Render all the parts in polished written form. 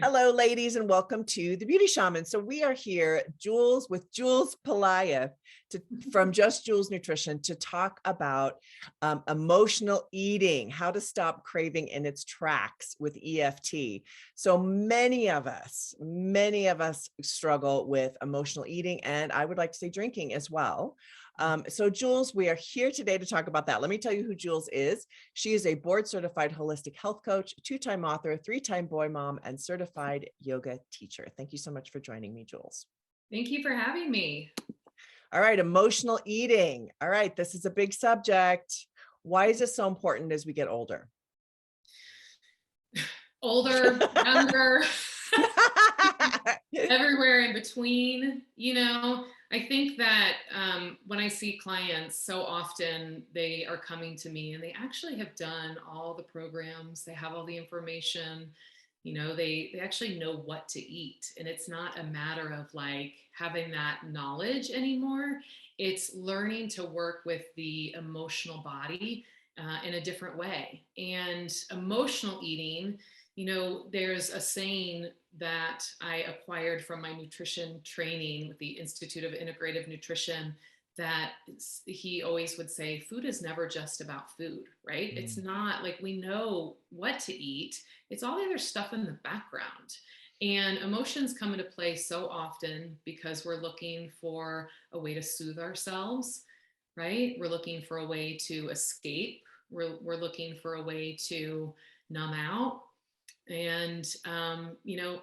Hello, ladies, and welcome to the Beauty Shaman. So we are here, Jules, with Jules Pelayeff from Just Jules Nutrition to talk about emotional eating, how to stop craving in its tracks with EFT. So many of us struggle with emotional eating, and I would like to say drinking as well. So Jules, we are here today to talk about that. Let me tell you who Jules is. She is a board certified holistic health coach, 2-time author, 3-time boy mom, and certified yoga teacher. Thank you so much for joining me, Jules. Thank you for having me. All right, emotional eating. All right, this is a big subject. Why is this so important as we get older? Older, younger, everywhere in between. I think that when I see clients, so often they are coming to me and they actually have done all the programs, they have all the information, they actually know what to eat. And it's not a matter of like having that knowledge anymore. It's learning to work with the emotional body in a different way. And emotional eating, there's a saying that I acquired from my nutrition training with the Institute of Integrative Nutrition that he always would say, food is never just about food, right? It's not like we know what to eat. It's all the other stuff in the background. And emotions come into play so often because we're looking for a way to soothe ourselves, right? We're looking for a way to escape. We're looking for a way to numb out. And,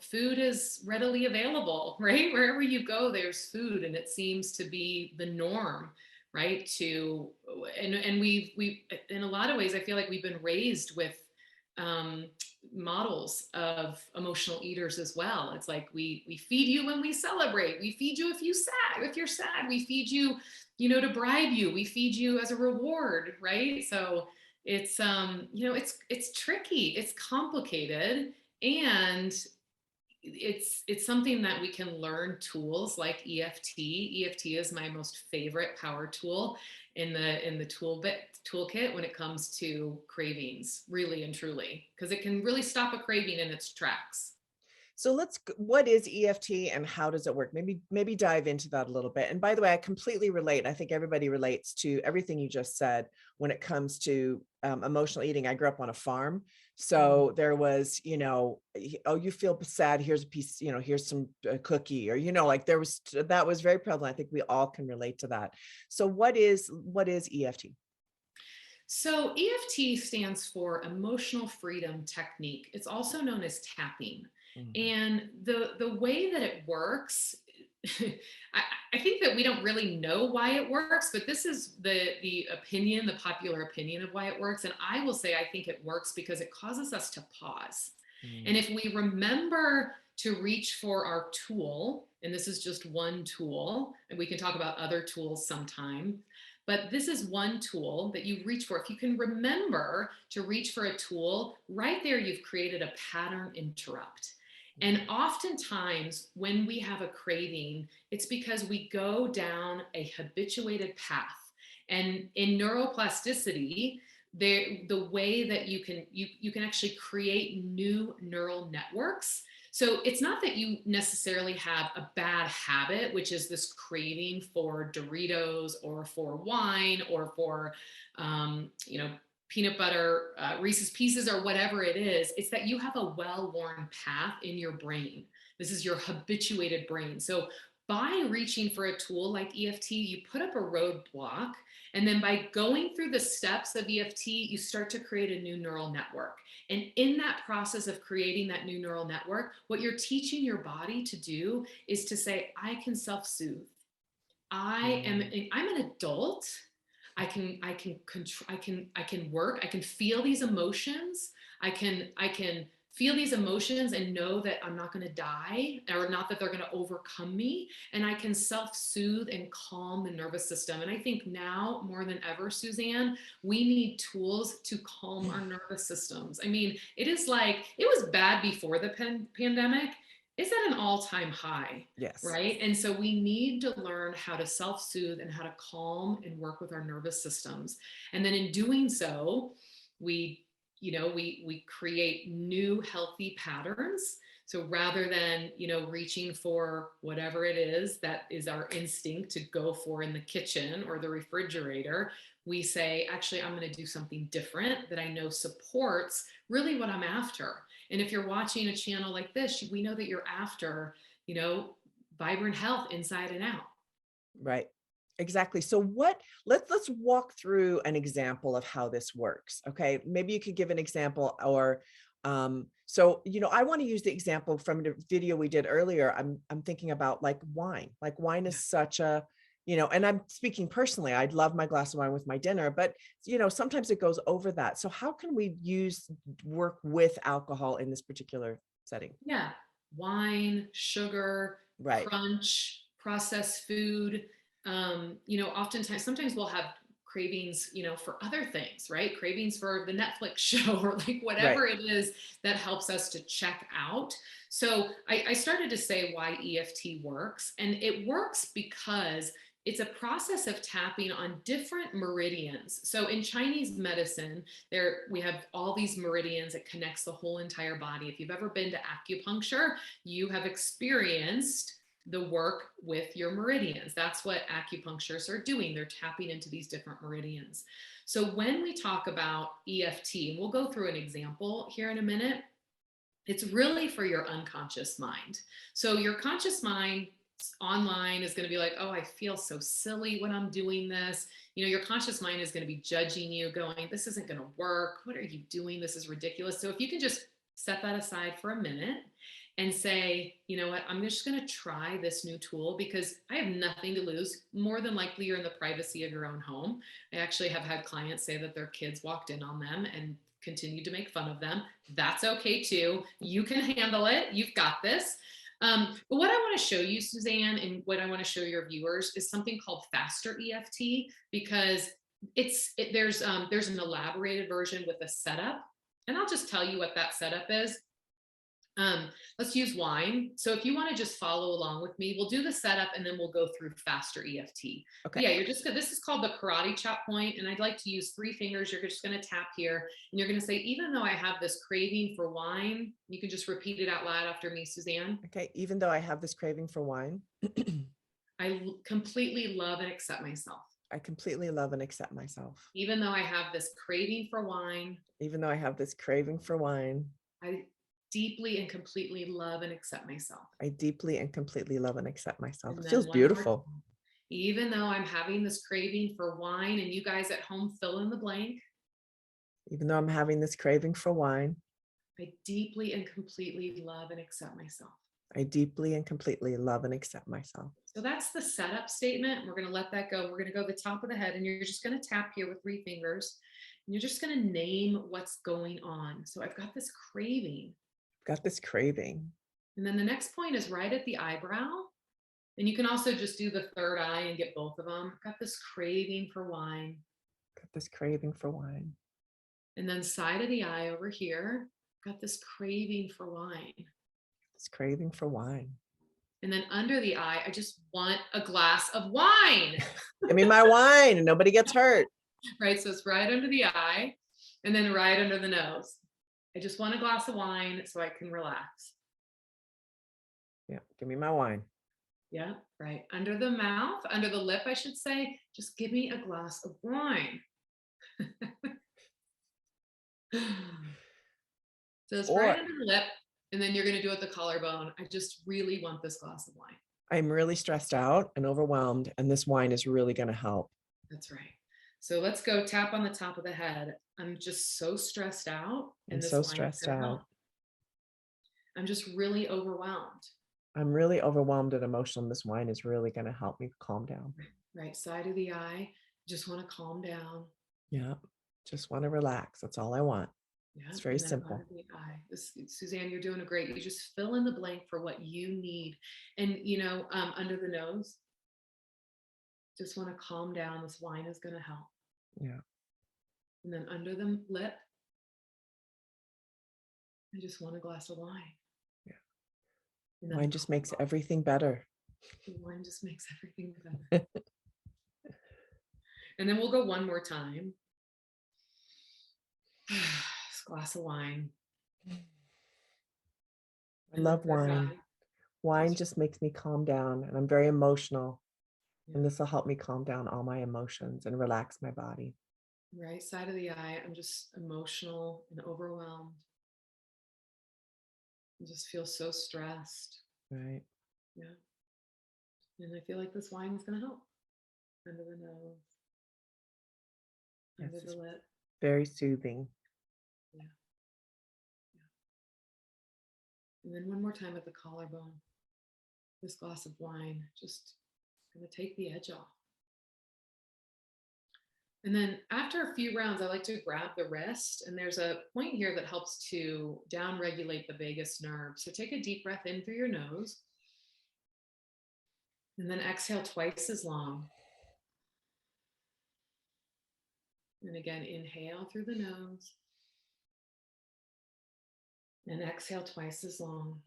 food is readily available, right? Wherever you go, there's food, and it seems to be the norm, right? And we in a lot of ways, I feel like we've been raised with models of emotional eaters as well. It's like we feed you when we celebrate. We feed you if you're sad. We feed you, to bribe you. We feed you as a reward, right? So it's it's tricky, it's complicated, and it's something that we can learn tools like EFT is my most favorite power tool in the toolkit when it comes to cravings, really and truly, because it can really stop a craving in its tracks. So what is EFT and how does it work? Maybe dive into that a little bit. And by the way, I completely relate. I think everybody relates to everything you just said when it comes to emotional eating. I grew up on a farm. So there was, oh, you feel sad. Here's a piece, here's some cookie, or, like that was very prevalent. I think we all can relate to that. So what is EFT? So EFT stands for Emotional Freedom Technique. It's also known as tapping. And the way that it works, I think that we don't really know why it works, but this is the popular opinion of why it works. And I will say, I think it works because it causes us to pause. And if we remember to reach for our tool, and this is just one tool, and we can talk about other tools sometime, but this is one tool that you reach for. If you can remember to reach for a tool, right there, you've created a pattern interrupt. And oftentimes when we have a craving, it's because we go down a habituated path. And in neuroplasticity, the way that you can actually create new neural networks. So it's not that you necessarily have a bad habit, which is this craving for Doritos or for wine or for, peanut butter, Reese's Pieces, or whatever it is. It's that you have a well-worn path in your brain. This is your habituated brain. So by reaching for a tool like EFT, you put up a roadblock. And then by going through the steps of EFT, you start to create a new neural network. And in that process of creating that new neural network, what you're teaching your body to do is to say, I can self-soothe. I'm an adult. I can work. I can feel these emotions. I can feel these emotions and know that I'm not going to die, or not that they're going to overcome me. And I can self-soothe and calm the nervous system. And I think now more than ever, Suzanne, we need tools to calm our nervous systems. I mean, it is like, it was bad before the pandemic. is at an all-time high, Yes. right? And so we need to learn how to self-soothe and how to calm and work with our nervous systems. And then in doing so, we, we create new healthy patterns. So rather than, reaching for whatever it is that is our instinct to go for in the kitchen or the refrigerator, we say, actually, I'm going to do something different that I know supports really what I'm after. And if you're watching a channel like this, we know that you're after, vibrant health inside and out. Right. Exactly. So let's walk through an example of how this works. Okay. Maybe you could give an example or I want to use the example from the video we did earlier. I'm thinking about like wine. Like wine is such a, and I'm speaking personally, I'd love my glass of wine with my dinner, but sometimes it goes over that. So how can we work with alcohol in this particular setting? Yeah. Wine, sugar, Right. crunch, processed food. Oftentimes, sometimes we'll have cravings, for other things, right? Cravings for the Netflix show or like Right. whatever it is that helps us to check out. So I started to say why EFT works. And it works because it's a process of tapping on different meridians. So in Chinese medicine, we have all these meridians that connects the whole entire body. If you've ever been to acupuncture, you have experienced the work with your meridians. That's what acupuncturists are doing. They're tapping into these different meridians. So when we talk about EFT, and we'll go through an example here in a minute, it's really for your unconscious mind. So your conscious mind online is going to be like, oh, I feel so silly when I'm doing this. Your conscious mind is going to be judging you, going, this isn't going to work. What are you doing? This is ridiculous. So if you can just set that aside for a minute and say, you know what, I'm just going to try this new tool because I have nothing to lose. More than likely, you're in the privacy of your own home. I actually have had clients say that their kids walked in on them and continued to make fun of them. That's okay too. You can handle it. You've got this. But what I want to show you, Suzanne, and what I want to show your viewers is something called Faster EFT, because there's an elaborated version with a setup, and I'll just tell you what that setup is. Let's use wine. So if you want to just follow along with me, we'll do the setup and then we'll go through Faster EFT. Okay. Yeah, this is called the karate chop point, and I'd like to use 3 fingers. You're just going to tap here and you're going to say, even though I have this craving for wine, you can just repeat it out loud after me, Suzanne. Okay. Even though I have this craving for wine, I completely love and accept myself. I completely love and accept myself. Even though I have this craving for wine, even though I have this craving for wine, I deeply and completely love and accept myself. I deeply and completely love and accept myself. And It then feels beautiful. Even though I'm having this craving for wine, and you guys at home fill in the blank. Even though I'm having this craving for wine, I deeply and completely love and accept myself. I deeply and completely love and accept myself. So that's the setup statement. We're going to let that go. We're going to go to the top of the head, and you're just going to tap here with 3 fingers. And you're just going to name what's going on. So I've got this craving. Got this craving. And then the next point is right at the eyebrow. And you can also just do the third eye and get both of them. I've got this craving for wine. Got this craving for wine. And then side of the eye over here, got this craving for wine. This craving for wine. And then under the eye, I just want a glass of wine. Give me my wine and nobody gets hurt. Right, so it's right under the eye and then right under the nose. I just want a glass of wine so I can relax. Yeah, give me my wine. Yeah, right. Under the mouth, under the lip, I should say, just give me a glass of wine. So it's right under the lip, and then you're going to do it the collarbone. I just really want this glass of wine. I'm really stressed out and overwhelmed, and this wine is really going to help. That's right. So let's go tap on the top of the head. I'm just so stressed out. I'm so stressed out. I'm just really overwhelmed. I'm really overwhelmed and emotional. And this wine is really going to help me calm down. Right side of the eye. Just want to calm down. Yeah. Just want to relax. That's all I want. Yeah, it's very simple. Suzanne, you're doing great. You just fill in the blank for what you need. And, under the nose, just want to calm down. This wine is going to help. Yeah. And then under the lip, I just want a glass of wine. Yeah. And then Wine just makes everything better. wine just makes everything better. And then we'll go one more time. This glass of wine. I love wine. Wine just makes me calm down, and I'm very emotional. And this will help me calm down all my emotions and relax my body. Right side of the eye, I'm just emotional and overwhelmed. I just feel so stressed. Right. Yeah. And I feel like this wine is going to help. Under the nose, Yes, under the it's lip. very soothing. Yeah. And then one more time at the collarbone. This glass of wine just going to take the edge off. And then after a few rounds, I like to grab the wrist, and there's a point here that helps to down regulate the vagus nerve. So take a deep breath in through your nose, and then exhale twice as long. And again, inhale through the nose, and exhale twice as long.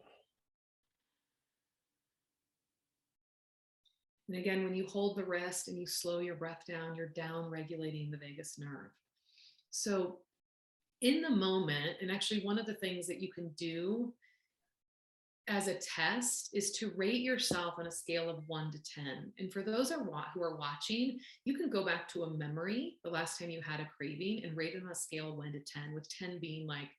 And again, when you hold the wrist and you slow your breath down, you're down regulating the vagus nerve. So in the moment, and actually one of the things that you can do as a test is to rate yourself on a scale of 1 to 10. And for those who are watching, you can go back to a memory, the last time you had a craving, and rate it on a scale of 1 to 10, with 10 being like,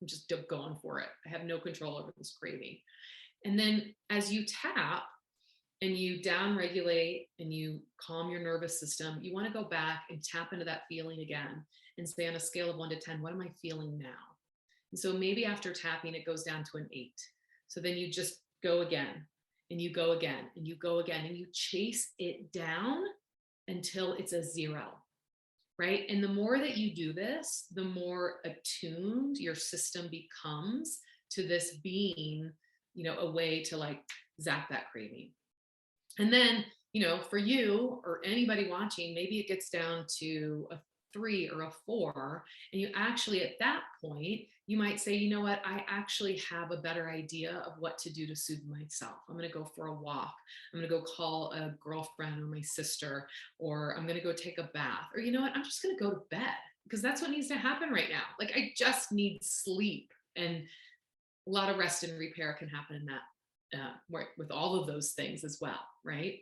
I'm just going for it. I have no control over this craving. And then as you tap, and you down regulate and you calm your nervous system, you want to go back and tap into that feeling again and say, on a scale of 1 to 10, what am I feeling now? And so maybe after tapping, it goes down to an 8. So then you just go again, and you go again, and you go again, and you chase it down until it's a 0, right? And the more that you do this, the more attuned your system becomes to this being, a way to like zap that craving. And then, for you or anybody watching, maybe it gets down to a 3 or a 4. And you actually, at that point, you might say, you know what, I actually have a better idea of what to do to soothe myself. I'm going to go for a walk. I'm going to go call a girlfriend or my sister, or I'm going to go take a bath, or you know what, I'm just going to go to bed, because that's what needs to happen right now. Like, I just need sleep. And a lot of rest and repair can happen in that. With all of those things as well, right?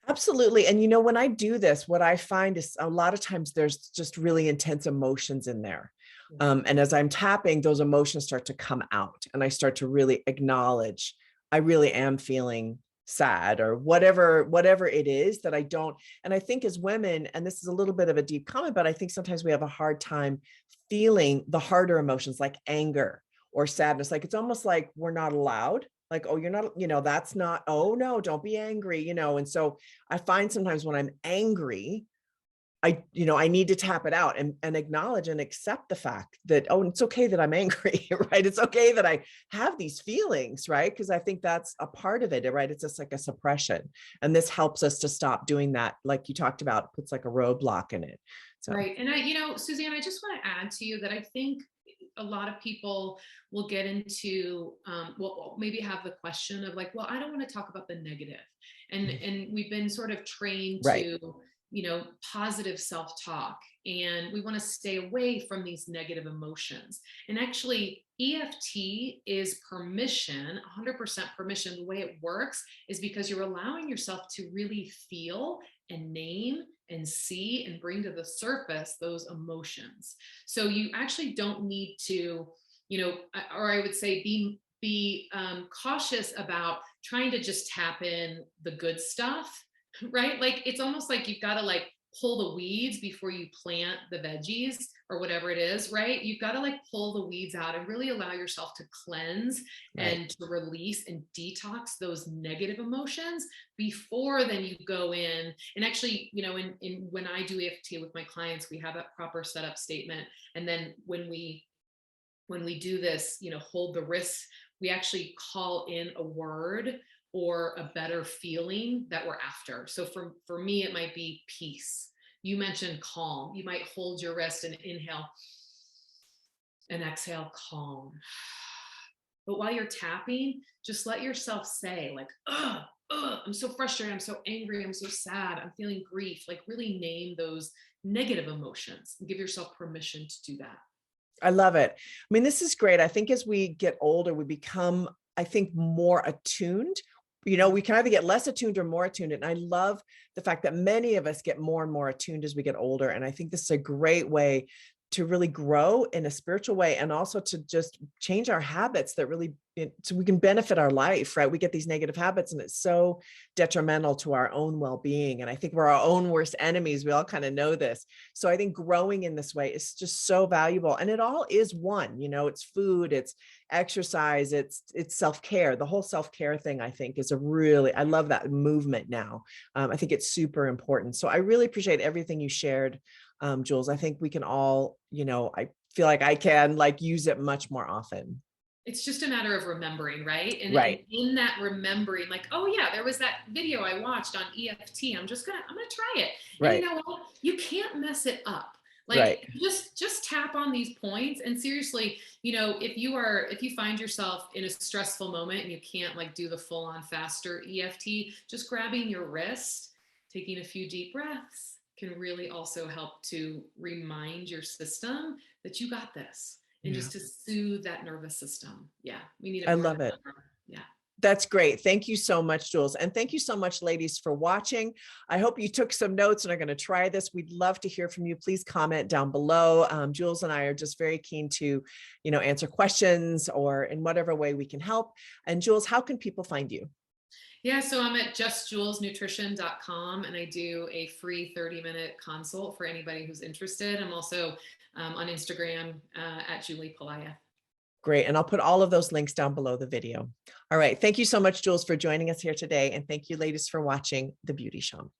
Absolutely. And when I do this, what I find is a lot of times there's just really intense emotions in there. And as I'm tapping, those emotions start to come out, and I start to really acknowledge I really am feeling sad, or whatever it is that I don't. And I think as women, and this is a little bit of a deep comment, but I think sometimes we have a hard time feeling the harder emotions like anger or sadness. Like, it's almost like we're not allowed. Like, oh, you're not, that's not, oh no, don't be angry, And so I find sometimes when I'm angry, I need to tap it out and acknowledge and accept the fact that, oh, it's okay that I'm angry, right? It's okay that I have these feelings, right? Because I think that's a part of it, right? It's just like a suppression. And this helps us to stop doing that. Like you talked about, puts like a roadblock in it. So. Right. And Suzanne, I just want to add to you that I think a lot of people will get into, maybe have the question of like, well, I don't want to talk about the negative. And we've been sort of trained Right. to, positive self-talk, and we want to stay away from these negative emotions. And actually, EFT is permission, 100% permission. The way it works is because you're allowing yourself to really feel and name and see and bring to the surface those emotions. So you actually don't need to, or I would say be cautious about trying to just tap in the good stuff, right? Like, it's almost like you've got to like pull the weeds before you plant the veggies or whatever it is, right? You've got to like pull the weeds out and really allow yourself to cleanse, right, and to release and detox those negative emotions before then you go in. And actually, in when I do EFT with my clients, we have a proper setup statement. And then when we do this, hold the wrists, we actually call in a word or a better feeling that we're after. So for me, it might be peace. You mentioned calm. You might hold your wrist and inhale and exhale, calm. But while you're tapping, just let yourself say like, I'm so frustrated, I'm so angry, I'm so sad, I'm feeling grief. Like really name those negative emotions and give yourself permission to do that. I love it. I mean, this is great. I think as we get older, we become, I think, more attuned. We can either get less attuned or more attuned. And I love the fact that many of us get more and more attuned as we get older. And I think this is a great way to really grow in a spiritual way, and also to just change our habits that really, so we can benefit our life, right? We get these negative habits and it's so detrimental to our own well-being. And I think we're our own worst enemies. We all kind of know this. So I think growing in this way is just so valuable. And it all is one, it's food, it's exercise, it's self-care. The whole self-care thing, I think, is I love that movement now. I think it's super important. So I really appreciate everything you shared, Jules. I think we can all, I feel like I can use it much more often. It's just a matter of remembering, right? And Right. in that remembering, like, oh yeah, there was that video I watched on EFT. I'm gonna try it. And Right. you know what? You can't mess it up. Right. Like just tap on these points. And seriously, if you find yourself in a stressful moment and you can't do the full on faster EFT, just grabbing your wrist, taking a few deep breaths can really also help to remind your system that you got this. And Yeah. just to soothe that nervous system. Yeah, we need it I more love than it. ever. Yeah. That's great. Thank you so much, Jules. And thank you so much, ladies, for watching. I hope you took some notes and are going to try this. We'd love to hear from you. Please comment down below. Jules and I are just very keen to, answer questions or in whatever way we can help. And Jules, how can people find you? Yeah, so I'm at justjulesnutrition.com and I do a free 30-minute consult for anybody who's interested. I'm also on Instagram at Julie Pelayo. Great. And I'll put all of those links down below the video. All right. Thank you so much, Jules, for joining us here today. And thank you, ladies, for watching The Beauty Shaman.